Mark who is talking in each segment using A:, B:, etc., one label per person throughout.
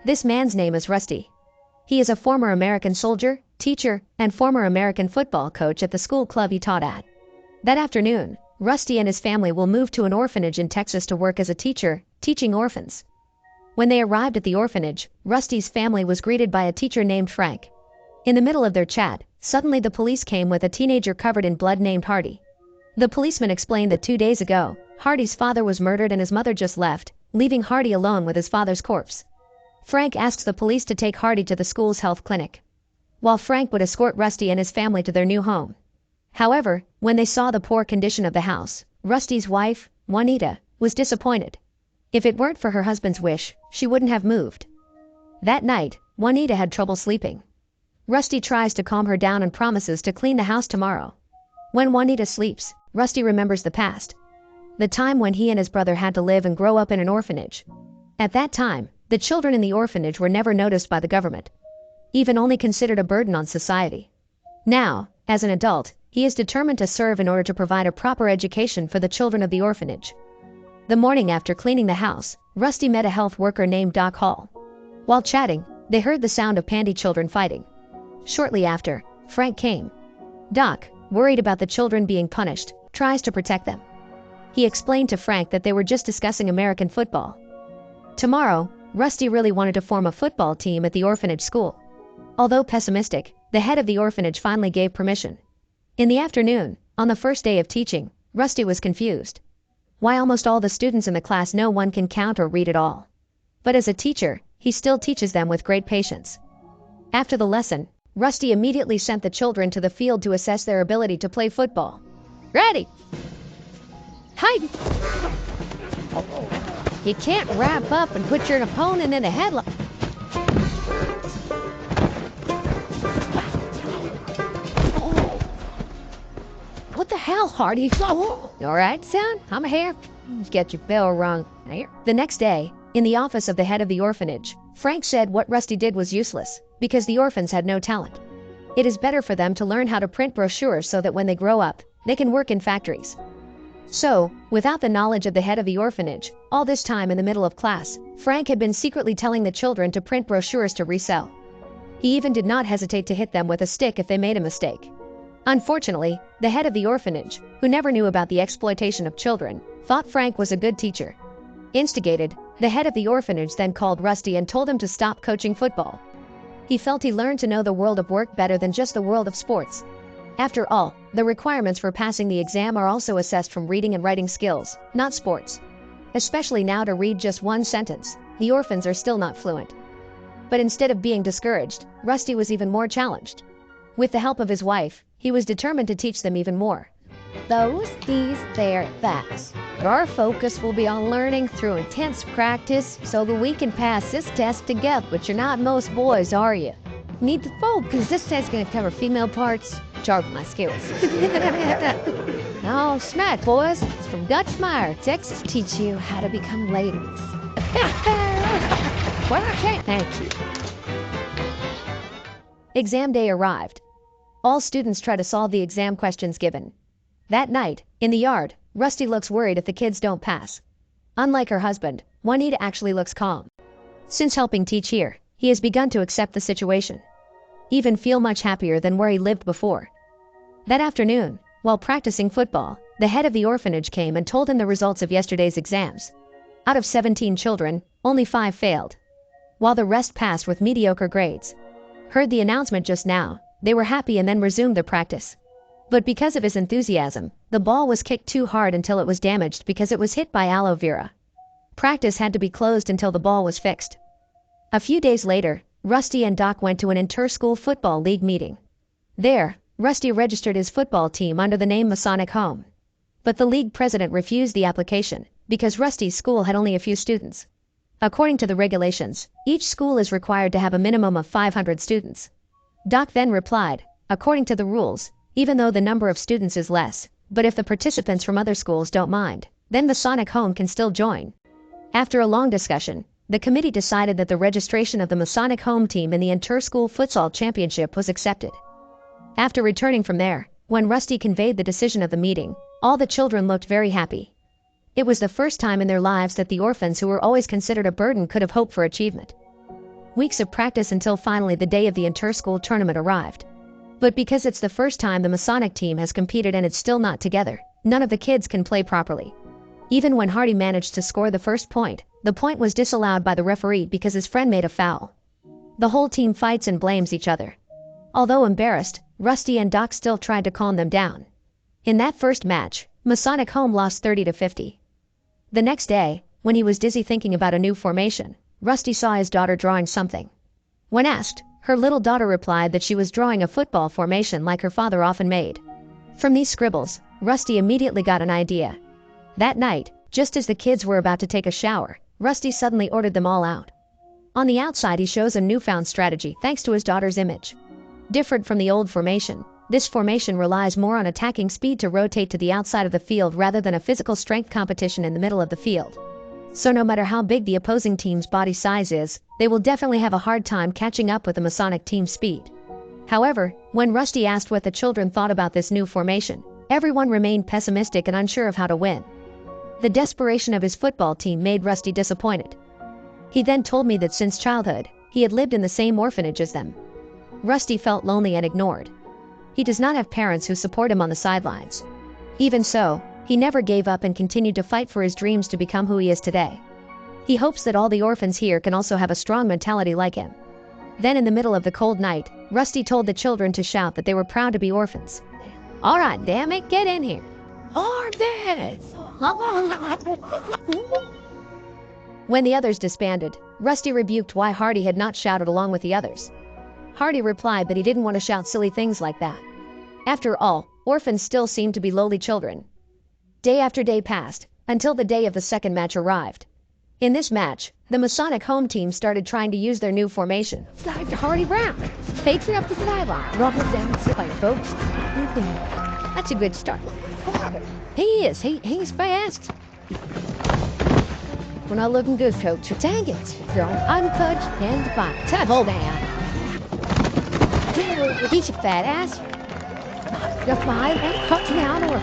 A: This man's name is Rusty. He is a former American soldier, teacher, and former American football coach at the school club he taught at. That afternoon, Rusty and his family will move to an orphanage in Texas to work as a teacher, teaching orphans. When they arrived at the orphanage, Rusty's family was greeted by a teacher named Frank. In the middle of their chat, suddenly the police came with a teenager covered in blood named Hardy. The policeman explained that 2 days ago, Hardy's father was murdered and his mother just left, leaving Hardy alone with his father's corpse. Frank asks the police to take Hardy to the school's health clinic, while Frank would escort Rusty and his family to their new home. However, when they saw the poor condition of the house, Rusty's wife, Juanita, was disappointed. If it weren't for her husband's wish, she wouldn't have moved. That night, Juanita had trouble sleeping. Rusty tries to calm her down and promises to clean the house tomorrow. When Juanita sleeps, Rusty remembers the past. The time when he and his brother had to live and grow up in an orphanage. At that time, the children in the orphanage were never noticed by the government, even only considered a burden on society. Now, as an adult, he is determined to serve in order to provide a proper education for the children of the orphanage. The morning after cleaning the house, Rusty met a health worker named Doc Hall. While chatting, they heard the sound of pandy children fighting. Shortly after, Frank came. Doc, worried about the children being punished, tries to protect them. He explained to Frank that they were just discussing American football. Tomorrow, Rusty really wanted to form a football team at the orphanage school. Although pessimistic, the head of the orphanage finally gave permission. In the afternoon, on the first day of teaching, Rusty was confused. Why almost all the students in the class know one can count or read at all. But as a teacher, he still teaches them with great patience. After the lesson, Rusty immediately sent the children to the field to assess their ability to play football. Ready! Hide! You can't wrap up and put your opponent in a headlock. What the hell, Hardy? All right, son, I'm here. Get your bell rung. The next day, in the office of the head of the orphanage, Frank said what Rusty did was useless, because the orphans had no talent. It is better for them to learn how to print brochures so that when they grow up, they can work in factories. So, without the knowledge of the head of the orphanage, all this time in the middle of class, Frank had been secretly telling the children to print brochures to resell. He even did not hesitate to hit them with a stick if they made a mistake. Unfortunately, the head of the orphanage, who never knew about the exploitation of children, thought Frank was a good teacher. Instigated, the head of the orphanage then called Rusty and told him to stop coaching football. He felt he learned to know the world of work better than just the world of sports. After all, the requirements for passing the exam are also assessed from reading and writing skills, not sports. Especially now to read just one sentence, the orphans are still not fluent. But instead of being discouraged, Rusty was even more challenged. With the help of his wife, he was determined to teach them even more. Those, these, there, that's. Our focus will be on learning through intense practice so that we can pass this test together. But you're not most boys, are you? Need to focus. This test's gonna cover female parts. Sharpen my skills. Oh, smart, boys. It's from Dutch Meyer, Texas. Teach you how to become ladies. Well, okay. Thank you. Exam day arrived. All students try to solve the exam questions given. That night, in the yard, Rusty looks worried if the kids don't pass. Unlike her husband, Juanita actually looks calm. Since helping teach here, he has begun to accept the situation. Even feel much happier than where he lived before. That afternoon, while practicing football, the head of the orphanage came and told him the results of yesterday's exams. Out of 17 children, only 5 failed, while the rest passed with mediocre grades. Heard the announcement just now, they were happy and then resumed their practice. But because of his enthusiasm, the ball was kicked too hard until it was damaged because it was hit by aloe vera. Practice had to be closed until the ball was fixed. A few days later, Rusty and Doc went to an inter-school football league meeting. There, Rusty registered his football team under the name Masonic Home. But the league president refused the application because Rusty's school had only a few students. According to the regulations, each school is required to have a minimum of 500 students. Doc then replied, according to the rules, even though the number of students is less, but if the participants from other schools don't mind, then Masonic Home can still join. After a long discussion, the committee decided that the registration of the Masonic Home team in the inter-school futsal championship was accepted. After returning from there, when Rusty conveyed the decision of the meeting, all the children looked very happy. It was the first time in their lives that the orphans who were always considered a burden could have hoped for achievement. Weeks of practice until finally the day of the inter-school tournament arrived. But because it's the first time the Masonic team has competed and it's still not together, none of the kids can play properly. Even when Hardy managed to score the first point, the point was disallowed by the referee because his friend made a foul. The whole team fights and blames each other. Although embarrassed, Rusty and Doc still tried to calm them down. In that first match, Masonic Home lost 30-50. The next day, when he was dizzy thinking about a new formation, Rusty saw his daughter drawing something. When asked, her little daughter replied that she was drawing a football formation like her father often made. From these scribbles, Rusty immediately got an idea. That night, just as the kids were about to take a shower, Rusty suddenly ordered them all out. On the outside, he shows a newfound strategy thanks to his daughter's image. Different from the old formation, this formation relies more on attacking speed to rotate to the outside of the field rather than a physical strength competition in the middle of the field. So no matter how big the opposing team's body size is, they will definitely have a hard time catching up with the Masonic team's speed. However, when Rusty asked what the children thought about this new formation, everyone remained pessimistic and unsure of how to win. The desperation of his football team made Rusty disappointed. He then told me that since childhood, he had lived in the same orphanage as them. Rusty felt lonely and ignored. He does not have parents who support him on the sidelines. Even so, he never gave up and continued to fight for his dreams to become who he is today. He hopes that all the orphans here can also have a strong mentality like him. Then in the middle of the cold night, Rusty told the children to shout that they were proud to be orphans. "All right, damn it, get in here." "Orphans!" When the others disbanded, Rusty rebuked why Hardy had not shouted along with the others. Hardy replied that he didn't want to shout silly things like that. After all, orphans still seemed to be lowly children. Day after day passed, until the day of the second match arrived. In this match, the Masonic home team started trying to use their new formation. Slide to Hardy Brown. Fakes it up the sideline. Rubble down the sideline, folks. That's a good start. He is. He's fast. We're not looking good, Coach. Dang it. You're untouched and defiant. Touchdown. He's a fat ass. Defiant and touchdown or...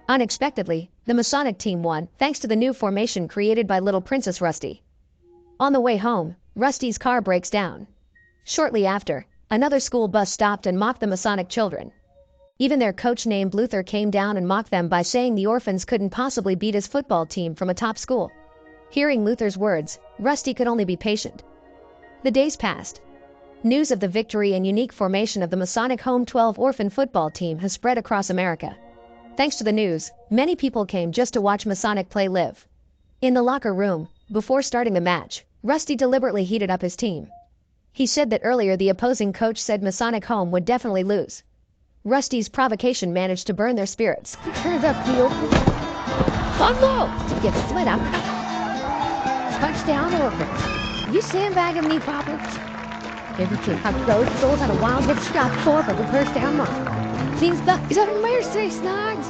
A: Unexpectedly, the Masonic team won thanks to the new formation created by little Princess Rusty. On the way home, Rusty's car breaks down. Shortly after, another school bus stopped and mocked the Masonic children. Even their coach named Luther came down and mocked them by saying the orphans couldn't possibly beat his football team from a top school. Hearing Luther's words, Rusty could only be patient. The days passed. News of the victory and unique formation of the Masonic Home 12 orphan football team has spread across America. Thanks to the news, many people came just to watch Masonic play live. In the locker room, before starting the match, Rusty deliberately heated up his team. He said that earlier the opposing coach said Masonic Home would definitely lose. Rusty's provocation managed to burn their spirits. Turn the field. Fumble! Get split up. Touchdown orphans. You sandbagging me, Papa? Every team goes on a wild hit stop for the first down mark. Seems the is that a mercy, Snugs?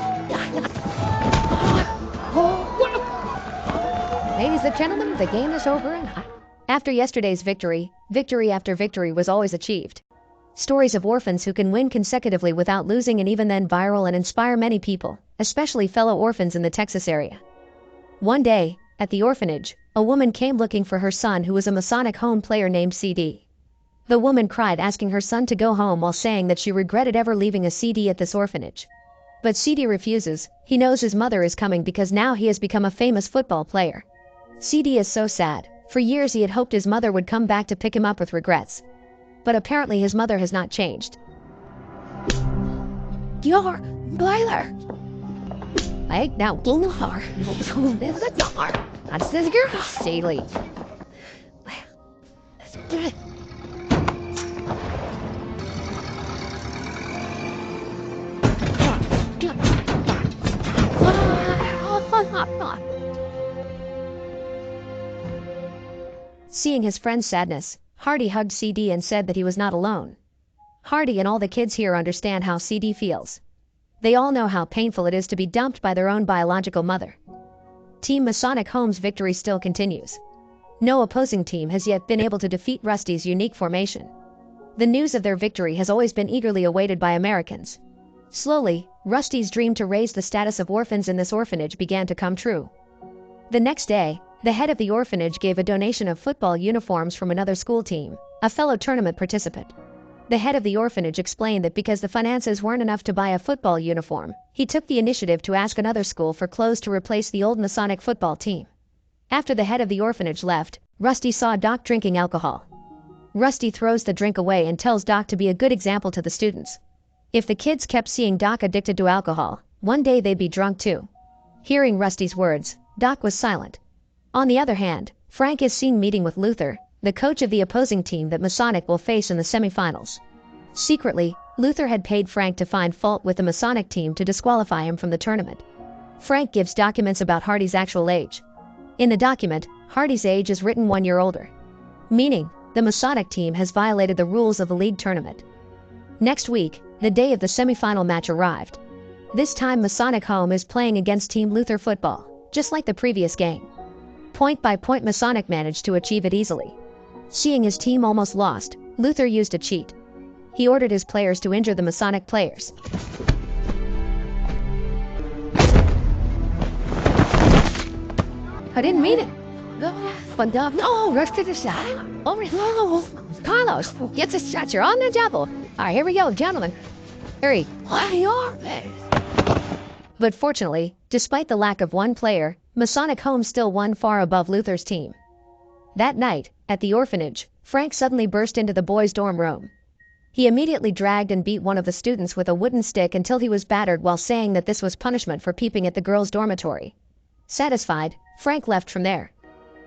A: Ladies and gentlemen, the game is over and after yesterday's victory, victory after victory was always achieved. Stories of orphans who can win consecutively without losing and even then viral and inspire many people, especially fellow orphans in the Texas area. One day, at the orphanage, a woman came looking for her son who was a Masonic home player named CD. The woman cried asking her son to go home while saying that she regretted ever leaving a CD at this orphanage. But CD refuses. He knows his mother is coming because now he has become a famous football player. CD is so sad. For years he had hoped his mother would come back to pick him up with regrets. But apparently his mother has not changed. Your Baylor. I now in the heart. This is a door. That's the girl. Silly. Seeing his friend's sadness, Hardy hugged CD and said that he was not alone. Hardy and all the kids here understand how CD feels. They all know how painful it is to be dumped by their own biological mother. Team Masonic Home's victory still continues. No opposing team has yet been able to defeat Rusty's unique formation. The news of their victory has always been eagerly awaited by Americans. Slowly, Rusty's dream to raise the status of orphans in this orphanage began to come true. The next day, The head of the orphanage gave a donation of football uniforms from another school team, a fellow tournament participant. The head of the orphanage explained that because the finances weren't enough to buy a football uniform, he took the initiative to ask another school for clothes to replace the old Masonic football team. After the head of the orphanage left, Rusty saw Doc drinking alcohol. Rusty throws the drink away and tells Doc to be a good example to the students. If the kids kept seeing Doc addicted to alcohol, one day they'd be drunk too. Hearing Rusty's words, Doc was silent. On the other hand, Frank is seen meeting with Luther, the coach of the opposing team that Masonic will face in the semifinals. Secretly, Luther had paid Frank to find fault with the Masonic team to disqualify him from the tournament. Frank gives documents about Hardy's actual age. In the document, Hardy's age is written 1 year older, meaning the Masonic team has violated the rules of the league tournament. Next week, the day of the semifinal match arrived. This time Masonic Home is playing against Team Luther football, just like the previous game. Point by point Masonic managed to achieve it easily. Seeing his team almost lost, Luther used a cheat. He ordered his players to injure the Masonic players.
B: I didn't mean it. But no, rush to the side. Over. No. Carlos, get the shot. You're on the double. All right, here we go, gentlemen. Hurry. Why are they?
A: But fortunately, despite the lack of one player, Masonic Home still won far above Luther's team. That night, at the orphanage, Frank suddenly burst into the boys' dorm room. He immediately dragged and beat one of the students with a wooden stick until he was battered while saying that this was punishment for peeping at the girls' dormitory. Satisfied, Frank left from there.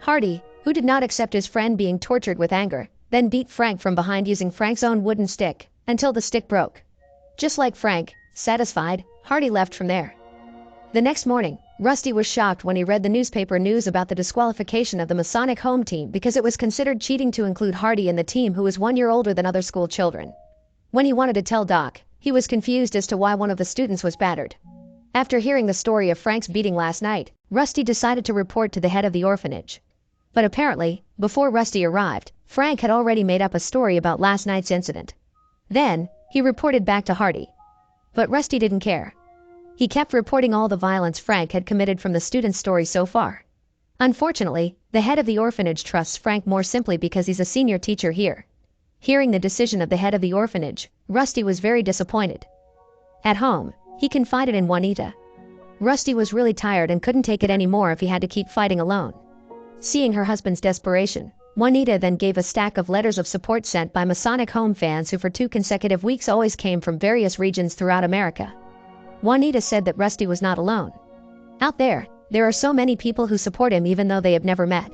A: Hardy, who did not accept his friend being tortured with anger, then beat Frank from behind using Frank's own wooden stick, until the stick broke. Just like Frank, satisfied, Hardy left from there. The next morning, Rusty was shocked when he read the newspaper news about the disqualification of the Masonic home team because it was considered cheating to include Hardy in the team who was 1 year older than other school children. When he wanted to tell Doc, he was confused as to why one of the students was battered. After hearing the story of Frank's beating last night, Rusty decided to report to the head of the orphanage. But apparently, before Rusty arrived, Frank had already made up a story about last night's incident. Then, he reported back to Hardy. But Rusty didn't care. He kept reporting all the violence Frank had committed from the student's story so far. Unfortunately, the head of the orphanage trusts Frank more simply because he's a senior teacher here. Hearing the decision of the head of the orphanage, Rusty was very disappointed. At home, he confided in Juanita. Rusty was really tired and couldn't take it anymore if he had to keep fighting alone. Seeing her husband's desperation, Juanita then gave a stack of letters of support sent by Masonic home fans who for 2 consecutive weeks always came from various regions throughout America. Juanita said that Rusty was not alone. Out there are so many people who support him even though they have never met.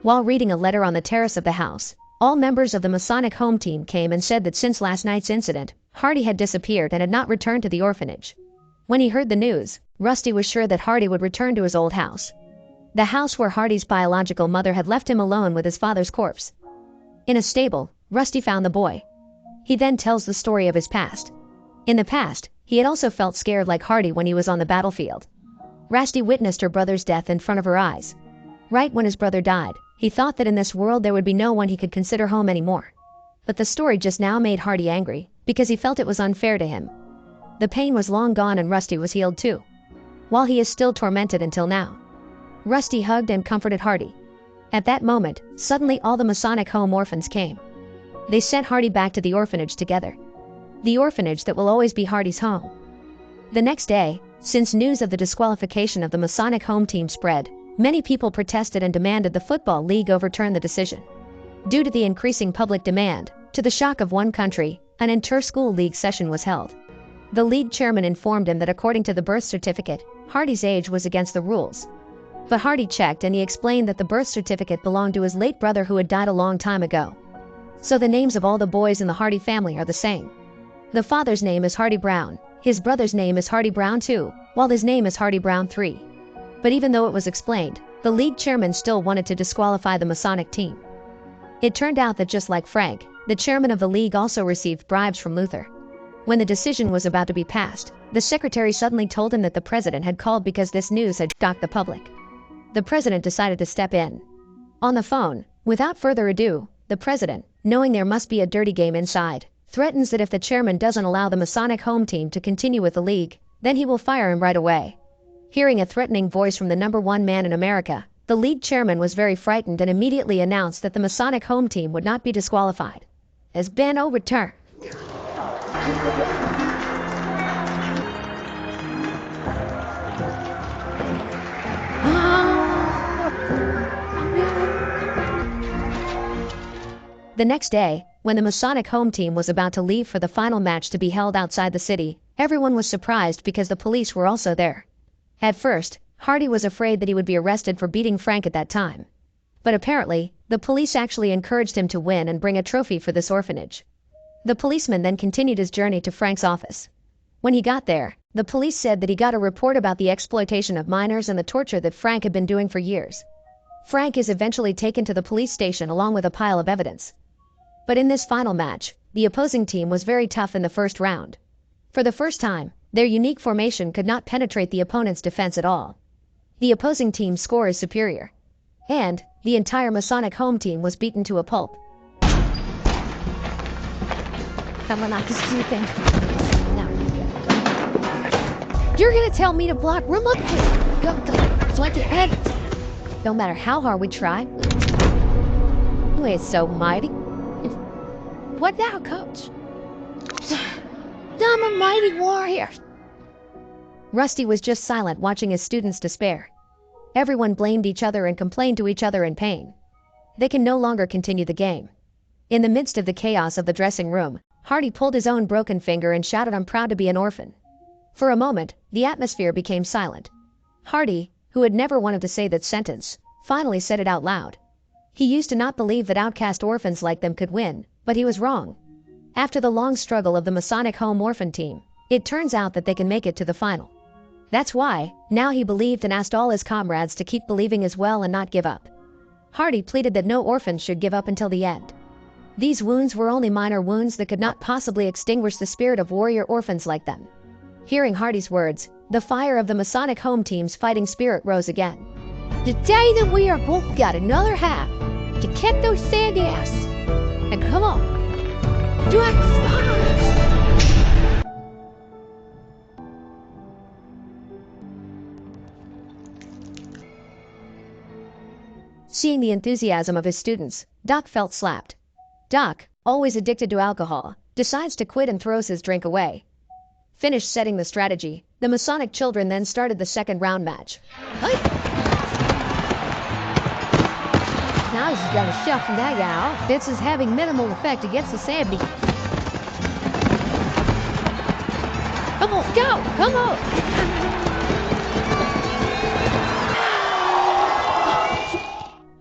A: While reading a letter on the terrace of the house, all members of the Masonic home team came and said that since last night's incident, Hardy had disappeared and had not returned to the orphanage. When he heard the news, Rusty was sure that Hardy would return to his old house. The house where Hardy's biological mother had left him alone with his father's corpse. In a stable, Rusty found the boy. He then tells the story of his past. In the past, he had also felt scared like Hardy when he was on the battlefield. Rusty witnessed her brother's death in front of her eyes. Right when his brother died, he thought that in this world there would be no one he could consider home anymore. But the story just now made Hardy angry, because he felt it was unfair to him. The pain was long gone and Rusty was healed too. While he is still tormented until now. Rusty hugged and comforted Hardy. At that moment, suddenly all the Masonic home orphans came. They sent Hardy back to the orphanage together. The orphanage that will always be Hardy's home. The next day, since news of the disqualification of the Masonic home team spread, many people protested and demanded the Football League overturn the decision. Due to the increasing public demand, to the shock of one country, an inter-school league session was held. The league chairman informed him that according to the birth certificate, Hardy's age was against the rules. But Hardy checked and he explained that the birth certificate belonged to his late brother who had died a long time ago. So the names of all the boys in the Hardy family are the same. The father's name is Hardy Brown, his brother's name is Hardy Brown II, while his name is Hardy Brown III. But even though it was explained, the league chairman still wanted to disqualify the Masonic team. It turned out that just like Frank, the chairman of the league also received bribes from Luther. When the decision was about to be passed, the secretary suddenly told him that the president had called because this news had shocked the public. The president decided to step in. On the phone, without further ado, the president, knowing there must be a dirty game inside, threatens that if the chairman doesn't allow the Masonic home team to continue with the league, then he will fire him right away. Hearing a threatening voice from the #1 man in America, The league chairman was very frightened and immediately announced that the Masonic home team would not be disqualified.
B: Has been overturned.
A: The next day, when the Masonic home team was about to leave for the final match to be held outside the city, everyone was surprised because the police were also there. At first, Hardy was afraid that he would be arrested for beating Frank at that time. But apparently, the police actually encouraged him to win and bring a trophy for this orphanage. The policeman then continued his journey to Frank's office. When he got there, the police said that he got a report about the exploitation of minors and the torture that Frank had been doing for years. Frank is eventually taken to the police station along with a pile of evidence. But in this final match, the opposing team was very tough in the first round. For the first time, their unique formation could not penetrate the opponent's defense at all. The opposing team's score is superior. And the entire Masonic home team was beaten to a pulp.
B: Someone I can see things. No. You're gonna tell me to block room up? Go, swipe your head.
A: No matter how hard we try,
B: we're so mighty. What now, coach? I'm a mighty warrior.
A: Rusty was just silent watching his students despair. Everyone blamed each other and complained to each other in pain. They can no longer continue the game. In the midst of the chaos of the dressing room, Hardy pulled his own broken finger and shouted, "I'm proud to be an orphan." For a moment, the atmosphere became silent. Hardy, who had never wanted to say that sentence, finally said it out loud. He used to not believe that outcast orphans like them could win, but he was wrong. After the long struggle of the Masonic home orphan team, it turns out that they can make it to the final. That's why, now he believed and asked all his comrades to keep believing as well and not give up. Hardy pleaded that no orphans should give up until the end. These wounds were only minor wounds that could not possibly extinguish the spirit of warrior orphans like them. Hearing Hardy's words, the fire of the Masonic home team's fighting spirit rose again.
B: Today that we are both got another half to kick those sandy ass. And come on, do it fast.
A: Seeing the enthusiasm of his students, Doc felt slapped. Doc, always addicted to alcohol, decides to quit and throws his drink away. Finished setting the strategy, the Masonic children then started the second round match.
B: Now he's gonna shuffle that guy off. This is having minimal effect against the sandy. Come on, go! Come on!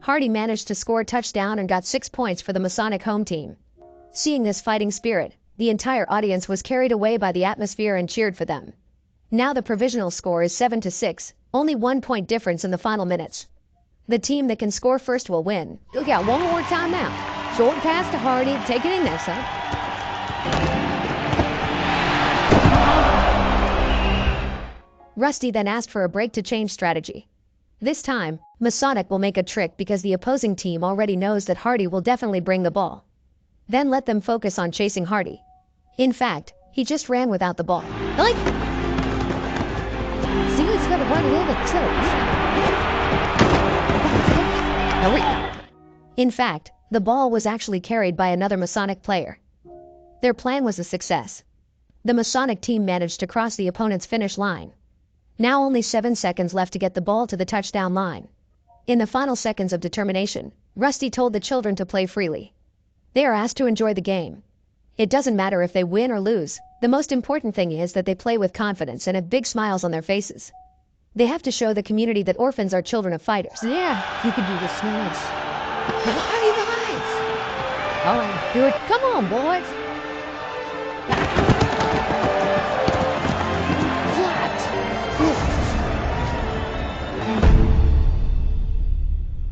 A: Hardy managed to score a touchdown and got 6 points for the Masonic home team. Seeing this fighting spirit, the entire audience was carried away by the atmosphere and cheered for them. Now the provisional score is 7-6, only 1 point difference in the final minutes. The team that can score first will win.
B: We got one more timeout. Short pass to Hardy. Take it in there, son.
A: Rusty then asked for a break to change strategy. This time, Masonic will make a trick because the opposing team already knows that Hardy will definitely bring the ball. Then let them focus on chasing Hardy. In fact, he just ran without the ball.
B: Like, see what's gonna run it in the toes.
A: In fact, the ball was actually carried by another Masonic player. Their plan was a success. The Masonic team managed to cross the opponent's finish line. Now only 7 seconds left to get the ball to the touchdown line. In the final seconds of determination, Rusty told the children to play freely. They are asked to enjoy the game. It doesn't matter if they win or lose. The most important thing is that they play with confidence and have big smiles on their faces. They have to show the community that orphans are children of fighters.
B: Yeah, you can do this nice. Very nice. All right, do it. Come on, boys.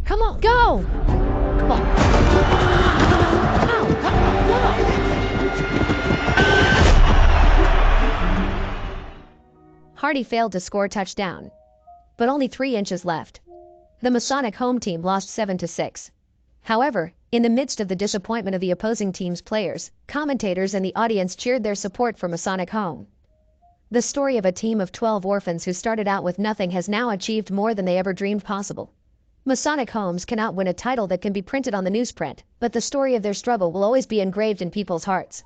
B: Come on, go! Come on. Come on, go!
A: Hardy failed to score a touchdown, but only 3 inches left. The Masonic home team lost 7-6. However, in the midst of the disappointment of the opposing team's players, commentators and the audience cheered their support for Masonic home. The story of a team of 12 orphans who started out with nothing has now achieved more than they ever dreamed possible. Masonic homes cannot win a title that can be printed on the newsprint, but the story of their struggle will always be engraved in people's hearts.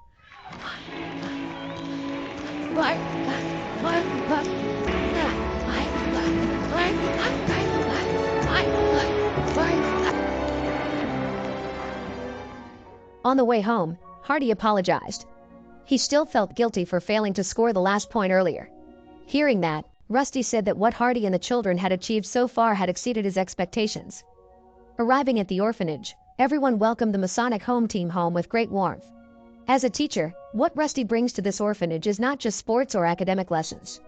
A: On the way home, Hardy apologized. He still felt guilty for failing to score the last point earlier. Hearing that, Rusty said that what Hardy and the children had achieved so far had exceeded his expectations. Arriving at the orphanage, everyone welcomed the Masonic home team home with great warmth. As a teacher, what Rusty brings to this orphanage is not just sports or academic lessons.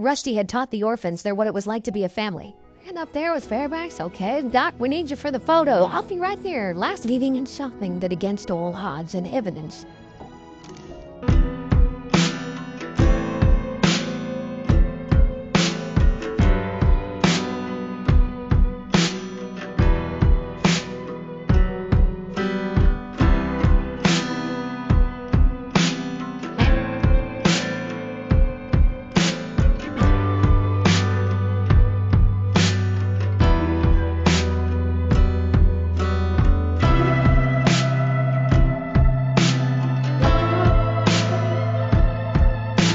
A: Rusty had taught the orphans there what it was like to be a family.
B: And up there with Fairbanks, okay? Doc, we need you for the photo. I'll be right there. Last meeting and something that against all odds and evidence,